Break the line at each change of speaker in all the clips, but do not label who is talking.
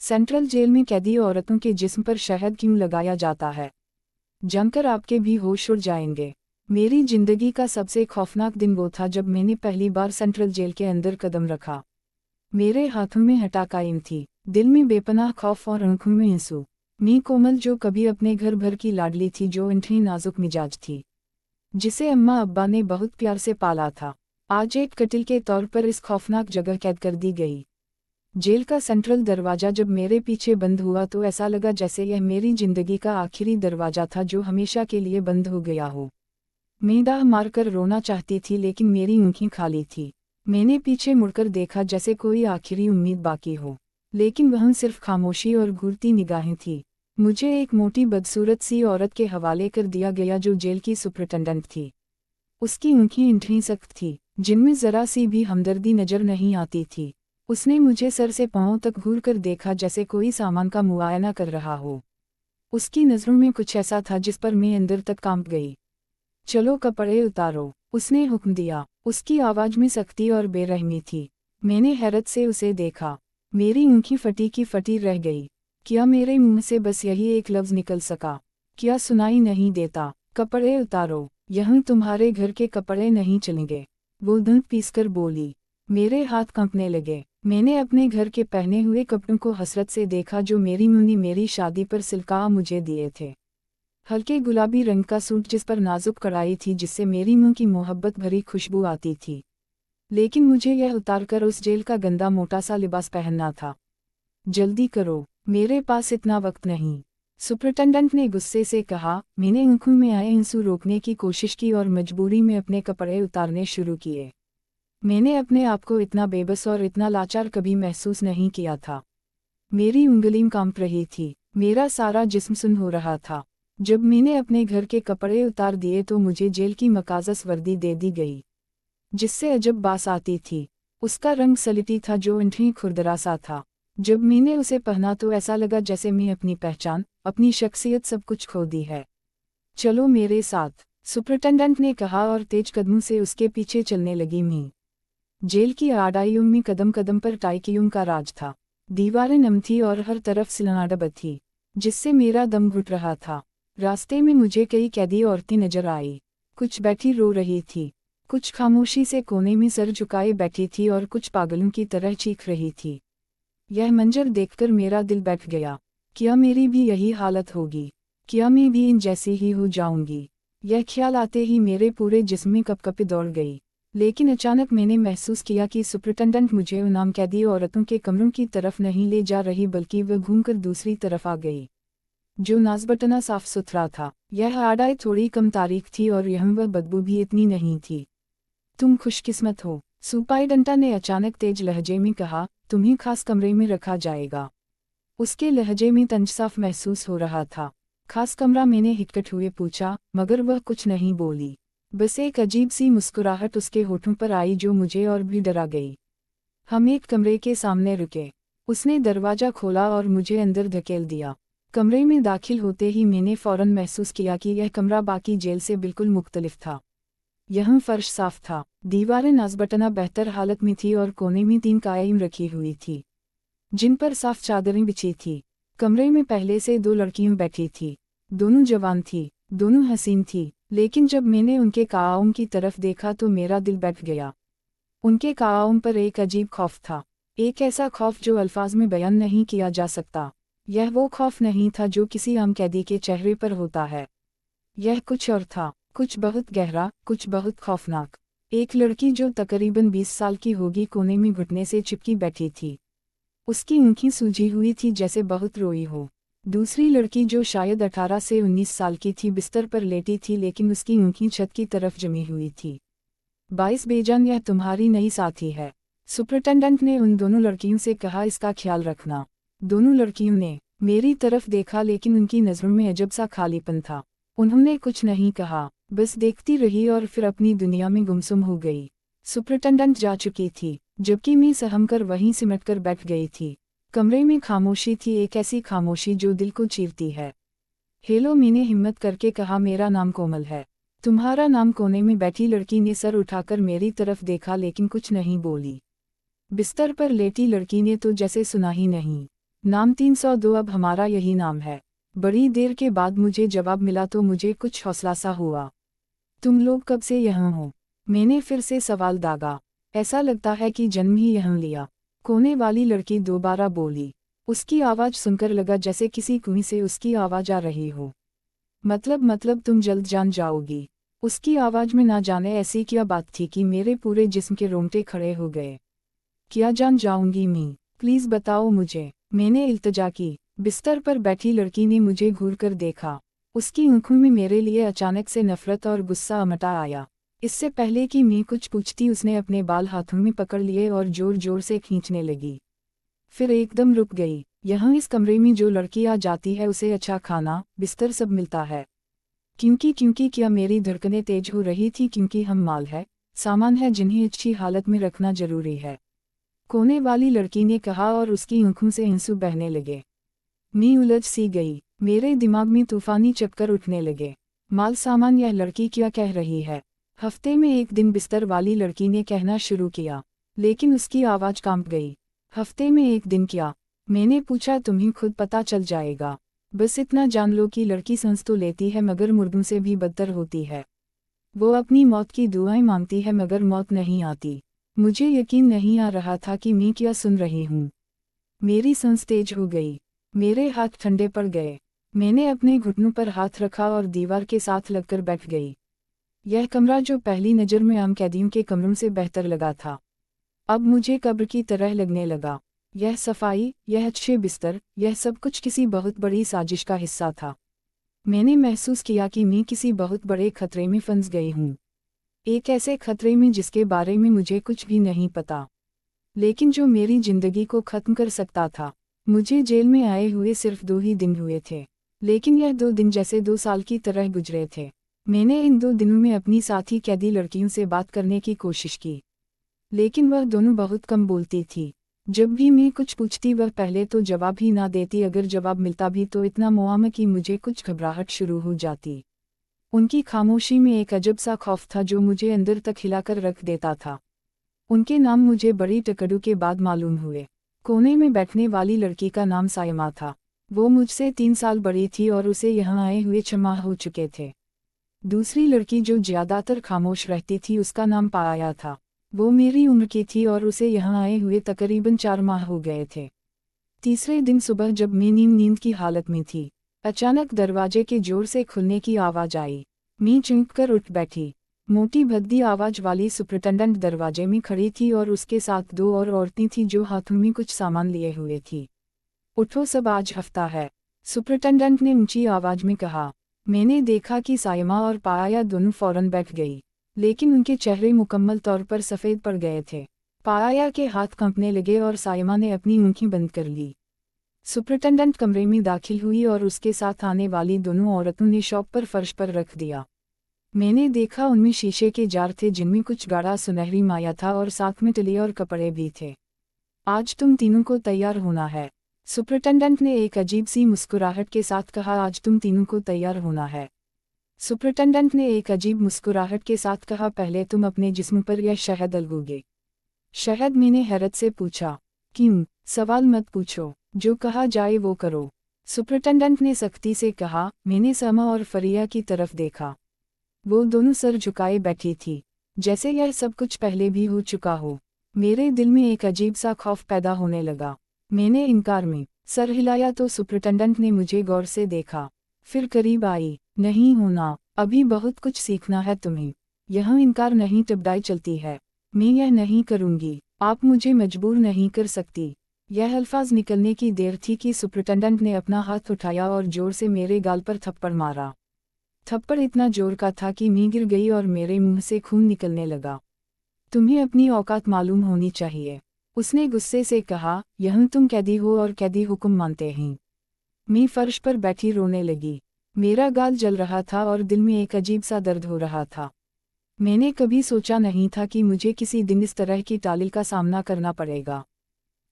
Central jail में कैदी औरतों के जिस्म पर शहद क्यों लगाया जाता है? जानकर आपके भी होश उड़ जाएंगे। मेरी जिंदगी का सबसे खौफनाक दिन वो था जब मैंने पहली बार सेंट्रल जेल के अंदर कदम रखा। मेरे हाथों में हटा कायम थी, दिल में बेपनाह खौफ और आंखों में आंसू। मी कोमल जो कभी अपने घर भर की लाडली थी, जो इंठी नाजुक मिजाज थी, जिसे अम्मा अब्बा ने बहुत प्यार से पाला था, आज एक कतिल के तौर पर इस खौफनाक जगह कैद कर दी गई। जेल का सेंट्रल दरवाजा जब मेरे पीछे बंद हुआ तो ऐसा लगा जैसे यह मेरी जिंदगी का आखिरी दरवाजा था जो हमेशा के लिए बंद हो गया हो। मैं दाह मारकर रोना चाहती थी लेकिन मेरी आंखें खाली थी। मैंने पीछे मुड़कर देखा जैसे कोई आखिरी उम्मीद बाकी हो, लेकिन वहाँ सिर्फ खामोशी और घूरती निगाहें थी। मुझे एक मोटी बदसूरत सी औरत के हवाले कर दिया गया जो जेल की सुपरिटेंडेंट थी। उसकी आंखें इंठी सख्त थी, जिनमें जरा सी भी हमदर्दी नजर नहीं आती थी। उसने मुझे सर से पांव तक घूर कर देखा जैसे कोई सामान का मुआयना कर रहा हो। उसकी नज़रों में कुछ ऐसा था जिस पर मैं अंदर तक कांप गई। चलो कपड़े उतारो, उसने हुक्म दिया। उसकी आवाज़ में सख्ती और बेरहमी थी। मैंने हैरत से उसे देखा। मेरी आंखें फटी की फटी रह गई। क्या मेरे मुंह से बस यही एक लफ्ज़ निकल सका? क्या सुनाई नहीं देता? कपड़े उतारो, यहाँ तुम्हारे घर के कपड़े नहीं चलेंगे, वो दांत पीसकर बोली। मेरे हाथ कांपने लगे। मैंने अपने घर के पहने हुए कपड़ों को हसरत से देखा जो मेरी मुन्नी मेरी शादी पर सिल्का मुझे दिए थे। हल्के गुलाबी रंग का सूट जिस पर नाजुक कढ़ाई थी जिससे मेरी मुंह की मोहब्बत भरी खुशबू आती थी। लेकिन मुझे यह उतारकर उस जेल का गंदा मोटा सा लिबास पहनना था। जल्दी करो, मेरे पास इतना वक्त नहीं, सुपरिटेंडेंट ने गुस्से से कहा। मैंने आंखों में आए आंसू रोकने की कोशिश की और मजबूरी में अपने कपड़े उतारने शुरू किए। मैंने अपने आप को इतना बेबस और इतना लाचार कभी महसूस नहीं किया था। मेरी उंगलियां कांप रही थी, मेरा सारा जिस्म सुन्न हो रहा था। जब मैंने अपने घर के कपड़े उतार दिए तो मुझे जेल की मकासस वर्दी दे दी गई, जिससे अजब बास आती थी। उसका रंग सलिटी था जो इंठी खुरदरा सा था। जब मैंने उसे पहना तो ऐसा लगा जैसे मैं अपनी पहचान, अपनी शख्सियत सब कुछ खो दी है। चलो मेरे साथ, सुपरिटेंडेंट ने कहा और तेज कदमों से उसके पीछे चलने लगी। मैं जेल की आड़ाइयों में कदम कदम पर टाइकियों का राज था। दीवारें नम थी और हर तरफ सिलनाडब थी, जिससे मेरा दम घुट रहा था। रास्ते में मुझे कई कैदी औरतें नजर आई। कुछ बैठी रो रही थी, कुछ खामोशी से कोने में सर झुकाए बैठी थी और कुछ पागलों की तरह चीख रही थी। यह मंजर देखकर मेरा दिल बैठ गया। क्या मेरी भी यही हालत होगी? क्या मैं भी इन जैसी ही हो जाऊंगी? यह ख्याल आते ही मेरे पूरे जिस्म में कपकपी दौड़ गई। लेकिन अचानक मैंने महसूस किया कि सुपरिटेंडेंट मुझे उन कैदी औरतों के कमरों की तरफ नहीं ले जा रही बल्कि वह घूमकर दूसरी तरफ आ गई, जो नाज़बटना साफ सुथरा था। यह आड़ाई थोड़ी कम तारीख थी और यहाँ वह बदबू भी इतनी नहीं थी। तुम खुशकिस्मत हो, सुपरिटेंडेंट ने अचानक तेज लहजे में कहा। तुम्हें खास कमरे में रखा जाएगा। उसके लहजे में तंज साफ महसूस हो रहा था। खास कमरा? मैंने हिचकते हुए पूछा, मगर वह कुछ नहीं बोली। बस एक अजीब सी मुस्कुराहट उसके होठों पर आई जो मुझे और भी डरा गई। हम एक कमरे के सामने रुके। उसने दरवाज़ा खोला और मुझे अंदर धकेल दिया। कमरे में दाखिल होते ही मैंने फौरन महसूस किया कि यह कमरा बाकी जेल से बिल्कुल मुख्तलिफ था। यहाँ फर्श साफ था, दीवारें नाज़बटना बेहतर हालत में थी और कोने में 3 कायम रखी हुई थी, जिन पर साफ चादरें बिछी थी। कमरे में पहले से 2 लड़कियां बैठी थी। दोनों जवान थी, दोनों हसीन थी, लेकिन जब मैंने उनके कायाओं की तरफ देखा तो मेरा दिल बैठ गया। उनके कायाओं पर एक अजीब खौफ था, एक ऐसा खौफ जो अल्फाज में बयान नहीं किया जा सकता। यह वो खौफ नहीं था जो किसी आम कैदी के चेहरे पर होता है। यह कुछ और था, कुछ बहुत गहरा, कुछ बहुत खौफनाक। एक लड़की जो तकरीबन 20 साल की होगी कोने में घुटने से चिपकी बैठी थी। उसकी आंखें सूजी हुई थी जैसे बहुत रोई हो। दूसरी लड़की जो शायद 18 से 19 साल की थी बिस्तर पर लेटी थी लेकिन उसकी आंखें छत की तरफ जमी हुई थी। 22 बेजान, यह तुम्हारी नई साथी है, सुपरिटेंडेंट ने उन दोनों लड़कियों से कहा। इसका ख्याल रखना। दोनों लड़कियों ने मेरी तरफ देखा लेकिन उनकी नज़रों में अजब सा खालीपन था। उन्होंने कुछ नहीं कहा, बस देखती रही और फिर अपनी दुनिया में गुमसुम हो गई। सुपरिटेंडेंट जा चुकी थी, जबकि मैं सहम कर वहीं सिमटकर बैठ गई थी। कमरे में खामोशी थी, एक ऐसी खामोशी जो दिल को चीरती है। हेलो, मैंने हिम्मत करके कहा। मेरा नाम कोमल है। तुम्हारा नाम? कोने में बैठी लड़की ने सर उठाकर मेरी तरफ देखा लेकिन कुछ नहीं बोली। बिस्तर पर लेटी लड़की ने तो जैसे सुना ही नहीं। नाम 302 अब हमारा यही नाम है। बड़ी देर के बाद मुझे जवाब मिला तो मुझे कुछ हौसला सा हुआ। तुम लोग कब से यहाँ हो? मैंने फिर से सवाल दागा। ऐसा लगता है कि जन्म ही यहाँ लिया, कोने वाली लड़की दोबारा बोली। उसकी आवाज़ सुनकर लगा जैसे किसी कुएं से उसकी आवाज़ आ रही हो। मतलब तुम जल्द जान जाओगी। उसकी आवाज़ में ना जाने ऐसी क्या बात थी कि मेरे पूरे जिस्म के रोंगटे खड़े हो गए। क्या जान जाऊंगी मी? प्लीज़ बताओ मुझे, मैंने इल्तिजा की। बिस्तर पर बैठी लड़की ने मुझे घूरकर देखा। उसकी आंखों में मेरे लिए अचानक से नफरत और गुस्सा उमटा आया। इससे पहले कि मैं कुछ पूछती उसने अपने बाल हाथों में पकड़ लिए और जोर जोर से खींचने लगी। फिर एकदम रुक गई। यहाँ इस कमरे में जो लड़की आ जाती है उसे अच्छा खाना, बिस्तर सब मिलता है। क्योंकि क्या मेरी धड़कनें तेज हो रही थी? क्योंकि हम माल है, सामान है जिन्हें अच्छी हालत में रखना जरूरी है, कोने वाली लड़की ने कहा और उसकी आंखों से आंसू बहने लगे। मैं उलझ सी गई। मेरे दिमाग में तूफानी चक्कर उठने लगे। माल सामान, यह लड़की क्या कह रही है? हफ्ते में एक दिन, बिस्तर वाली लड़की ने कहना शुरू किया, लेकिन उसकी आवाज़ कांप गई। हफ्ते में एक दिन क्या? मैंने पूछा। तुम्हें खुद पता चल जाएगा। बस इतना जान लो कि लड़की सांस तो लेती है मगर मुर्दों से भी बदतर होती है। वो अपनी मौत की दुआएं मांगती है मगर मौत नहीं आती। मुझे यकीन नहीं आ रहा था कि मैं क्या सुन रही हूँ। मेरी सांस तेज हो गई। मेरे हाथ ठंडे पड़ गए। मैंने अपने घुटनों पर हाथ रखा और दीवार के साथ लगकर बैठ गई। यह कमरा जो पहली नज़र में आम कैदियों के कमरों से बेहतर लगा था, अब मुझे कब्र की तरह लगने लगा। यह सफाई, यह अच्छे बिस्तर, यह सब कुछ किसी बहुत बड़ी साजिश का हिस्सा था। मैंने महसूस किया कि मैं किसी बहुत बड़े खतरे में फंस गई हूँ। एक ऐसे खतरे में जिसके बारे में मुझे कुछ भी नहीं पता, लेकिन जो मेरी जिंदगी को ख़त्म कर सकता था। मुझे जेल में आए हुए सिर्फ 2 ही दिन हुए थे, लेकिन यह 2 दिन जैसे 2 साल की तरह गुजरे थे। मैंने इन 2 दिनों में अपनी साथी कैदी लड़कियों से बात करने की कोशिश की, लेकिन वह दोनों बहुत कम बोलती थी। जब भी मैं कुछ पूछती वह पहले तो जवाब ही ना देती, अगर जवाब मिलता भी तो इतना मुआम कि मुझे कुछ घबराहट शुरू हो जाती। उनकी खामोशी में एक अजब सा खौफ था जो मुझे अंदर तक हिलाकर रख देता था। उनके नाम मुझे बड़ी टकराव के बाद मालूम हुए। कोने में बैठने वाली लड़की का नाम सायमा था। वो मुझसे 3 साल बड़ी थी और उसे यहाँ आए हुए 6 माह हो चुके थे। दूसरी लड़की जो ज्यादातर खामोश रहती थी उसका नाम पाया था। वो मेरी उम्र की थी और उसे यहाँ आए हुए तकरीबन 4 माह हो गए थे। तीसरे दिन सुबह जब मैं नींद की हालत में थी, अचानक दरवाजे के जोर से खुलने की आवाज़ आई। मैं चौंक कर उठ बैठी। मोटी भद्दी आवाज़ वाली सुपरिटेंडेंट दरवाजे में खड़ी थी और उसके साथ 2 और औरतें थीं जो हाथों में कुछ सामान लिए हुए थी। उठो सब, आज हफ्ता है, सुपरिटेंडेंट ने ऊंची आवाज़ में कहा। मैंने देखा कि सायमा और पाया दोनों फौरन बैठ गई, लेकिन उनके चेहरे मुकम्मल तौर पर सफ़ेद पड़ गए थे। पाया के हाथ कांपने लगे और सायमा ने अपनी आंखें बंद कर ली। सुपरिटेंडेंट कमरे में दाखिल हुई और उसके साथ आने वाली दोनों औरतों ने शॉप पर फर्श पर रख दिया। मैंने देखा उनमें शीशे के जार थे जिनमें कुछ गाढ़ा सुनहरी माया था और साथ में टली और कपड़े भी थे। आज तुम तीनों को तैयार होना है, सुपरिटेंडेंट ने एक अजीब सी मुस्कुराहट के साथ कहा। आज तुम तीनों को तैयार होना है, सुपरिटेंडेंट ने एक अजीब मुस्कुराहट के साथ कहा। पहले तुम अपने जिस्म पर यह शहद लगोगे। शहद? मैंने हैरत से पूछा। क्यों? सवाल मत पूछो, जो कहा जाए वो करो, सुपरिटेंडेंट ने सख्ती से कहा। मैंने समा और फरिया की तरफ देखा। वो दोनों सर झुकाए बैठी थी, जैसे यह सब कुछ पहले भी हो चुका हो। मेरे दिल में एक अजीब सा खौफ पैदा होने लगा। मैंने इनकार में सर हिलाया तो सुपरिटेंडेंट ने मुझे गौर से देखा, फिर करीब आई। नहीं होना, अभी बहुत कुछ सीखना है तुम्हें। यहाँ इनकार नहीं टबदाई चलती है। मैं यह नहीं करूँगी, आप मुझे मजबूर नहीं कर सकती। यह अल्फाज निकलने की देर थी कि सुपरिटेंडेंट ने अपना हाथ उठाया और जोर से मेरे गाल पर थप्पड़ मारा। थप्पड़ इतना जोर का था कि मैं गिर गई और मेरे मुंह से खून निकलने लगा। तुम्हें अपनी औकात मालूम होनी चाहिए, उसने गुस्से से कहा। यहाँ तुम कैदी हो और कैदी हुक्म मानते हैं। मैं फर्श पर बैठी रोने लगी। मेरा गाल जल रहा था और दिल में एक अजीब सा दर्द हो रहा था। मैंने कभी सोचा नहीं था कि मुझे किसी दिन इस तरह की तालील का सामना करना पड़ेगा।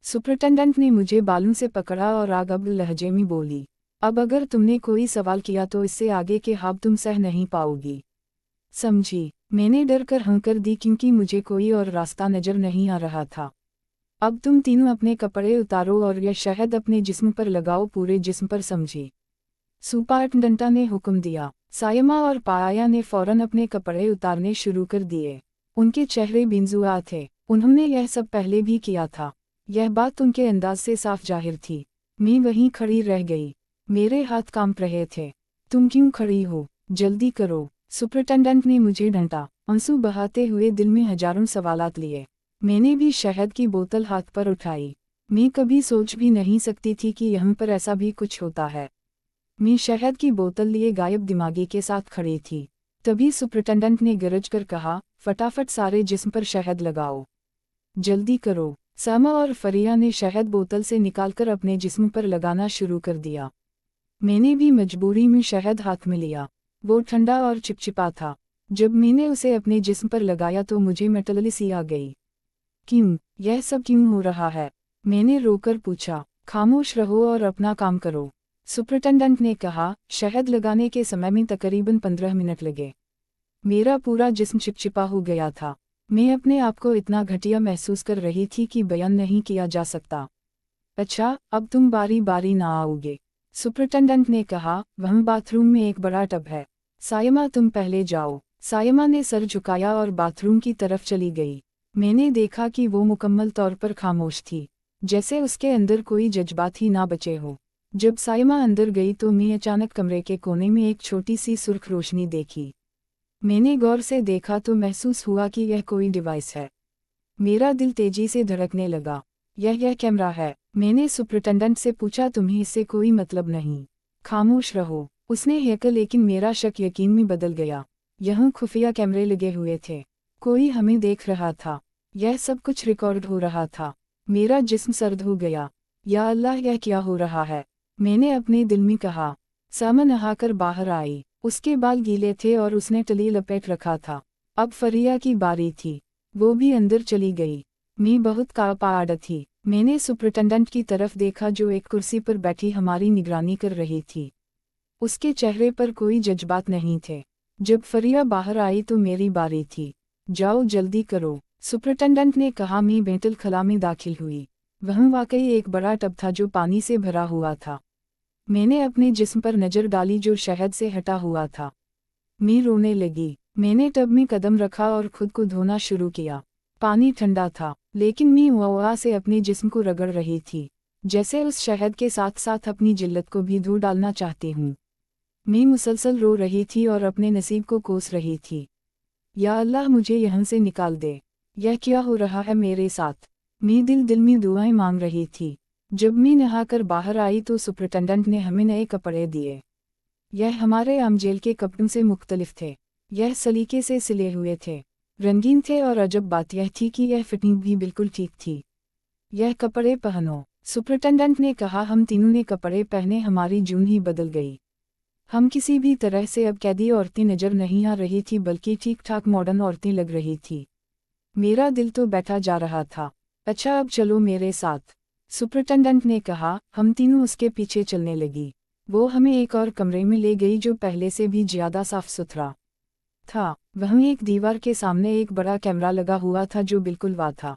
सुपरिटेंडेंट ने मुझे बालों से पकड़ा और आगब लहजे में बोली, अब अगर तुमने कोई सवाल किया तो इससे आगे के हाव तुम सह नहीं पाओगी, समझी? मैंने डर कर हाँ कर दी क्योंकि मुझे कोई और रास्ता नजर नहीं आ रहा था। अब तुम तीनों अपने कपड़े उतारो और यह शहद अपने जिस्म पर लगाओ, पूरे जिस्म पर, समझी? सुपरिटेंडेंट ने हुक्म दिया। सायमा और पाया ने फौरन अपने कपड़े उतारने शुरू कर दिए। उनके चेहरे बिंजुआ थे। उन्होंने यह सब पहले भी किया था। यह बात उनके अंदाज से साफ जाहिर थी। मैं वहीं खड़ी रह गई। मेरे हाथ कांप रहे थे। तुम क्यों खड़ी हो? जल्दी करो, सुपरिटेंडेंट ने मुझे डांटा। आंसू बहाते हुए दिल में हजारों सवालात लिए। मैंने भी शहद की बोतल हाथ पर उठाई। मैं कभी सोच भी नहीं सकती थी कि यहाँ पर ऐसा भी कुछ होता है। मैं शहद की बोतल लिए गायब दिमागी के साथ खड़ी थी। तभी सुपरिटेंडेंट ने गरज कर कहा, फटाफट सारे जिस्म पर शहद लगाओ, जल्दी करो। सामा और फरिया ने शहद बोतल से निकालकर अपने जिस्म पर लगाना शुरू कर दिया। मैंने भी मजबूरी में शहद हाथ में लिया। वो ठंडा और चिपचिपा था। जब मैंने उसे अपने जिस्म पर लगाया तो मुझे मेटल सी आ गई। क्यों? यह सब क्यों हो रहा है? मैंने रोकर पूछा। खामोश रहो और अपना काम करो, सुपरिटेंडेंट ने कहा। शहद लगाने के समय में तकरीबन 15 मिनट लगे। मेरा पूरा जिस्म चिपचिपा हो गया था। मैं अपने आप को इतना घटिया महसूस कर रही थी कि बयान नहीं किया जा सकता। अच्छा, अब तुम बारी बारी ना आओगे, सुपरिटेंडेंट ने कहा। वहाँ बाथरूम में एक बड़ा टब है। सायमा तुम पहले जाओ। सायमा ने सर झुकाया और बाथरूम की तरफ चली गई। मैंने देखा कि वो मुकम्मल तौर पर खामोश थी, जैसे उसके अंदर कोई जज्बात ही ना बचे हो। जब सायमा अंदर गई तो मैं अचानक कमरे के कोने में एक छोटी सी सुर्ख रोशनी देखी। मैंने गौर से देखा तो महसूस हुआ कि यह कोई डिवाइस है। मेरा दिल तेजी से धड़कने लगा। यह कैमरा है। मैंने सुपरिटेंडेंट से पूछा, तुम्हें इससे कोई मतलब नहीं? खामोश रहो, उसने हेकल। लेकिन मेरा शक यकीन में बदल गया। यहाँ खुफिया कैमरे लगे हुए थे। कोई हमें देख रहा था। यह सब कुछ रिकॉर्ड हो रहा था। मेरा जिस्म सर्द हो गया। या अल्लाह, यह क्या हो रहा है? मैंने अपने दिल में कहा। सामा नहाकर बाहर आई। उसके बाल गीले थे और उसने टली लपेट रखा था। अब फरिया की बारी थी। वो भी अंदर चली गई। मैं बहुत कांपा थी। मैंने सुपरिटेंडेंट की तरफ देखा जो एक कुर्सी पर बैठी हमारी निगरानी कर रही थी। उसके चेहरे पर कोई जज्बात नहीं थे। जब फरिया बाहर आई तो मेरी बारी थी। जाओ जल्दी करो, सुपरिटेंडेंट ने कहा। मैं बैतुल खला में दाखिल हुई। वहाँ वाकई एक बड़ा टब था जो पानी से भरा हुआ था। मैंने अपने जिस्म पर नज़र डाली जो शहद से हटा हुआ था। मैं रोने लगी। मैंने टब में कदम रखा और खुद को धोना शुरू किया। पानी ठंडा था, लेकिन मैं वहाँ से अपने जिस्म को रगड़ रही थी, जैसे उस शहद के साथ साथ अपनी जिल्लत को भी धो डालना चाहती हूँ। मैं मुसलसल रो रही थी और अपने नसीब को कोस रही थी। या अल्लाह, मुझे यहाँ से निकाल दे। यह क्या हो रहा है मेरे साथ? मैं दिल दिल में दुआएं मांग रही थी। जब मैं नहाकर बाहर आई तो सुपरिटेंडेंट ने हमें नए कपड़े दिए। यह हमारे आम जेल के कपड़ों से मुख्तलिफ थे। यह सलीके से सिले हुए थे, रंगीन थे और अजब बात यह थी कि यह फिटिंग भी बिल्कुल ठीक थी। यह कपड़े पहनो, सुपरिटेंडेंट ने कहा। हम तीनों ने कपड़े पहने। हमारी जून ही बदल गई। हम किसी भी तरह से अब कैदी औरतें नजर नहीं आ रही थी, बल्कि ठीक ठाक मॉडर्न औरतें लग रही थी। मेरा दिल तो बैठा जा रहा था। अच्छा, अब चलो मेरे साथ, सुपरिटेंडेंट ने कहा। हम तीनों उसके पीछे चलने लगी। वो हमें एक और कमरे में ले गई जो पहले से भी ज्यादा साफ सुथरा था। वहीं एक दीवार के सामने एक बड़ा कैमरा लगा हुआ था जो बिल्कुल वहाँ था।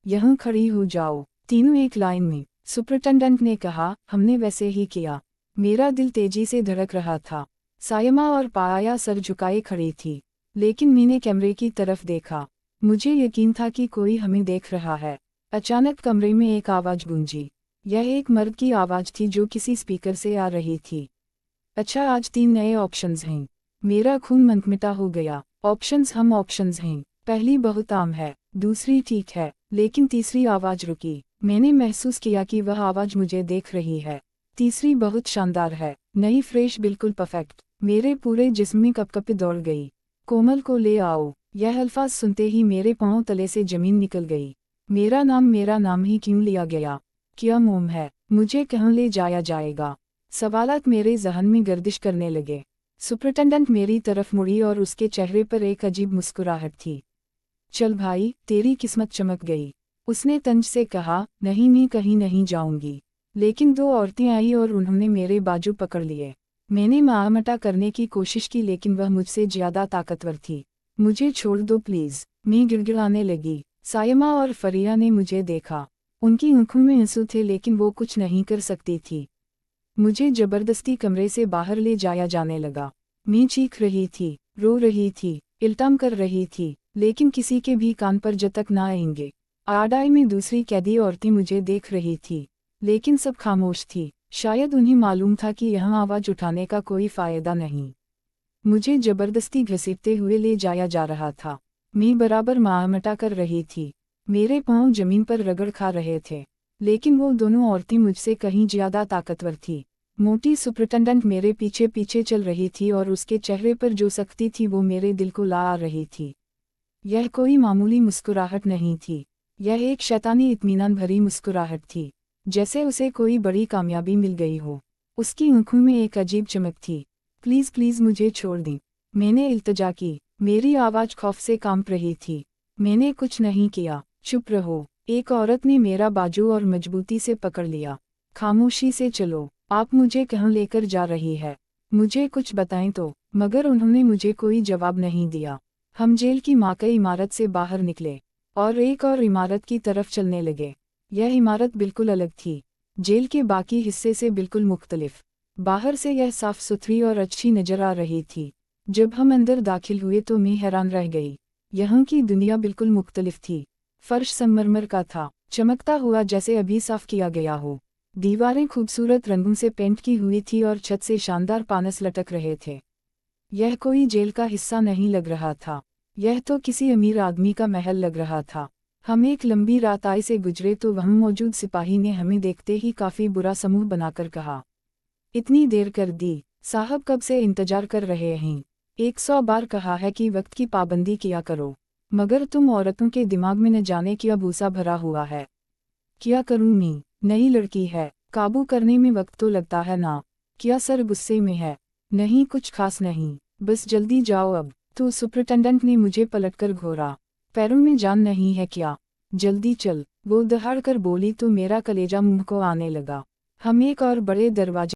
यहाँ खड़ी हो जाओ, तीनों एक लाइन में, सुपरिटेंडेंट ने कहा। हमने वैसे ही किया। मेरा दिल तेजी से धड़क रहा था। सायमा और पाया सर झुकाए खड़ी थी, लेकिन मैंने कैमरे की तरफ देखा। मुझे यकीन था कि कोई हमें देख रहा है। अचानक कमरे में एक आवाज़ गूंजी। यह एक मर्द की आवाज़ थी जो किसी स्पीकर से आ रही थी। अच्छा, आज 3 नए ऑप्शंस हैं। मेरा खून मनमिटा हो गया। ऑप्शंस हैं। पहली बहुत आम है, दूसरी ठीक है, लेकिन तीसरी आवाज़ रुकी। मैंने महसूस किया कि वह आवाज़ मुझे देख रही है। तीसरी बहुत शानदार है, नई, फ्रेश, बिल्कुल परफेक्ट। मेरे पूरे जिस्म में कपकपी दौड़ गई। कोमल को ले आओ। यह अल्फाज सुनते ही मेरे पांव तले से जमीन निकल गई। मेरा नाम ही क्यों लिया गया? क्या मोम है? मुझे कहाँ ले जाया जाएगा? सवालात मेरे जहन में गर्दिश करने लगे। सुपरिटेंडेंट मेरी तरफ मुड़ी और उसके चेहरे पर एक अजीब मुस्कुराहट थी। चल भाई, तेरी किस्मत चमक गई, उसने तंज से कहा। नहीं, मैं कहीं नहीं जाऊंगी। लेकिन 2 औरतें आई और उन्होंने मेरे बाजू पकड़ लिए। मैंने मामटा करने की कोशिश की, लेकिन वह मुझसे ज्यादा ताकतवर थी। मुझे छोड़ दो प्लीज, मैं गिड़गिड़ाने लगी। सायमा और फरिया ने मुझे देखा। उनकी आंखों में आंसू थे लेकिन वो कुछ नहीं कर सकती थी। मुझे जबरदस्ती कमरे से बाहर ले जाया जाने लगा। मैं चीख रही थी, रो रही थी, इल्टाम कर रही थी, लेकिन किसी के भी कान पर जब तक ना आएंगे। आड़ाई में दूसरी कैदी औरतें मुझे देख रही थी, लेकिन सब खामोश थी। शायद उन्हें मालूम था कि यहाँ आवाज़ उठाने का कोई फ़ायदा नहीं। मुझे जबरदस्ती घसीटते हुए ले जाया जा रहा था। मैं बराबर मामटा कर रही थी। मेरे पाँव जमीन पर रगड़ खा रहे थे, लेकिन वो दोनों औरतें मुझसे कहीं ज़्यादा ताकतवर थी। मोटी सुपरिटेंडेंट मेरे पीछे पीछे चल रही थी और उसके चेहरे पर जो सख्ती थी वो मेरे दिल को ला आ रही थी। यह कोई मामूली मुस्कुराहट नहीं थी, यह एक शैतानी इत्मीनान भरी मुस्कुराहट थी, जैसे उसे कोई बड़ी कामयाबी मिल गई हो। उसकी आंखों में एक अजीब चमक थी। प्लीज़ प्लीज़ मुझे छोड़ दें, मैंने इल्तजा की। मेरी आवाज़ खौफ से कांप रही थी। मैंने कुछ नहीं किया, चुप रहो। एक औरत ने मेरा बाजू और मजबूती से पकड़ लिया। खामोशी से चलो, आप मुझे कहाँ लेकर जा रही है? मुझे कुछ बताएं तो। मगर उन्होंने मुझे कोई जवाब नहीं दिया। हम जेल की माकई इमारत से बाहर निकले और एक और इमारत की तरफ चलने लगे। यह इमारत बिल्कुल अलग थी, जेल के बाकी हिस्से से बिल्कुल मुख्तलिफ। बाहर से यह साफ सुथरी और अच्छी नजर आ रही थी। जब हम अंदर दाखिल हुए तो मैं हैरान रह गई। यहाँ की दुनिया बिल्कुल मुख्तलिफ थी। फर्श संगमरमर का था, चमकता हुआ जैसे अभी साफ किया गया हो। दीवारें खूबसूरत रंगों से पेंट की हुई थी और छत से शानदार पानस लटक रहे थे। यह कोई जेल का हिस्सा नहीं लग रहा था, यह तो किसी अमीर आदमी का महल लग रहा था। हम एक लंबी राताई से गुजरे तो वहाँ मौजूद सिपाही ने हमें देखते ही काफ़ी बुरा समूह बनाकर कहा, इतनी देर कर दी, साहब कब से इंतजार कर रहे हैं। 100 बार कहा है कि वक्त की पाबंदी किया करो, मगर तुम औरतों के दिमाग में न जाने क्या भूसा भरा हुआ है। क्या करूँ मैं, नई लड़की है, काबू करने में वक्त तो लगता है ना। क्या सर गुस्से में है? नहीं, कुछ खास नहीं, बस जल्दी जाओ अब। तो सुपरिटेंडेंट ने मुझे पलटकर घूरा। पैरों में जान नहीं है क्या? जल्दी चल, वो दहाड़ कर बोली तो मेरा कलेजा मुंह को आने लगा। हम एक और बड़े दरवाजे